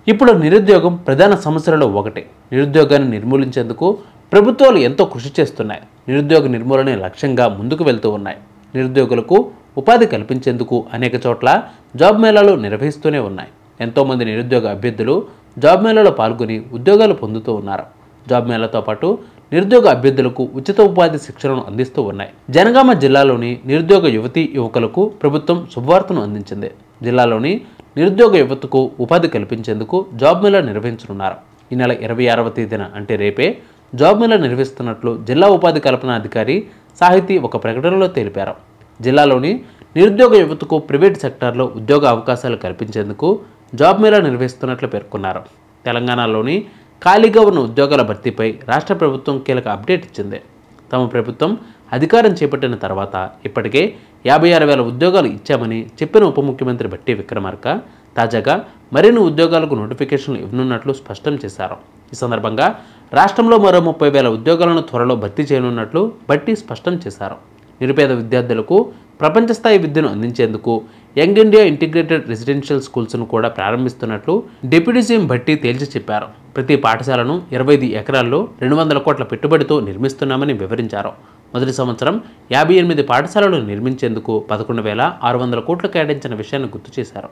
ఇప్పుడు నిరుద్యోగం ప్రధాన సమస్యలలో ఒకటి. నిరుద్యోగాన్ని నిర్మూలించేందుకు ప్రభుత్వాలు ఎంతో కృషి చేస్తున్నాయి. నిరుద్యోగ నిర్మూలనే లక్ష్యంగా ముందుకు వెళ్తూ ఉన్నాయి. నిరుద్యోగులకు ఉపాధి కల్పించేందుకు అనేక చోట్ల జాబ్ మేళాలు నిర్వహిస్తూనే ఉన్నాయి. ఎంతోమంది నిరుద్యోగ అభ్యర్థులు జాబ్ మేళాలో పాల్గొని ఉద్యోగాలు పొందుతూ ఉన్నారు. జాబ్ మేళాతో పాటు నిరుద్యోగ అభ్యర్థులకు ఉచిత ఉపాధి శిక్షణను అందిస్తూ ఉన్నాయి. జనగామ జిల్లాలోని నిరుద్యోగ యువతీ యువకులకు ప్రభుత్వం శుభవార్తను అందించింది. జిల్లాలోని నిరుద్యోగ యువతకు ఉపాధి కల్పించేందుకు జాబ్ మేళా నిర్వహించనున్నారు. ఈ నెల 26వ తేదీన అంటే రేపే జాబ్ మేళా నిర్వహిస్తున్నట్లు జిల్లా ఉపాధి కల్పన అధికారి సాహితీ ఒక ప్రకటనలో తెలిపారు. జిల్లాలోని నిరుద్యోగ యువతకు ప్రైవేట్ సెక్టార్లో ఉద్యోగ అవకాశాలు కల్పించేందుకు జాబ్ మేళా నిర్వహిస్తున్నట్లు పేర్కొన్నారు. తెలంగాణలోని ఖాళీగా ఉన్న ఉద్యోగాల భర్తీపై రాష్ట్ర ప్రభుత్వం కీలక అప్డేట్ ఇచ్చింది. తమ ప్రభుత్వం అధికారం చేపట్టిన తర్వాత ఇప్పటికే 56,000 ఉద్యోగాలు ఇచ్చామని చెప్పిన ఉప ముఖ్యమంత్రి భట్టి విక్రమార్క తాజాగా మరిన్ని ఉద్యోగాలకు నోటిఫికేషన్లు ఇవ్వనున్నట్లు స్పష్టం చేశారు. ఈ సందర్భంగా రాష్ట్రంలో మరో 30,000 ఉద్యోగాలను త్వరలో భర్తీ చేయనున్నట్లు భట్టి స్పష్టం చేశారు. నిరుపేద విద్యార్థులకు ప్రపంచ స్థాయి విద్యను అందించేందుకు యంగ్ ఇండియా ఇంటిగ్రేటెడ్ రెసిడెన్షియల్ స్కూల్స్ను కూడా ప్రారంభిస్తున్నట్లు డిప్యూటీ సీఎం భట్టి తేల్చి చెప్పారు. ప్రతి పాఠశాలను 25 ఎకరాల్లో 200 కోట్ల పెట్టుబడితో నిర్మిస్తున్నామని వివరించారు. మొదటి సంవత్సరం 58 పాఠశాలలు నిర్మించేందుకు 11,600 కోట్లు కేటాయించిన విషయాన్ని గుర్తు చేశారు.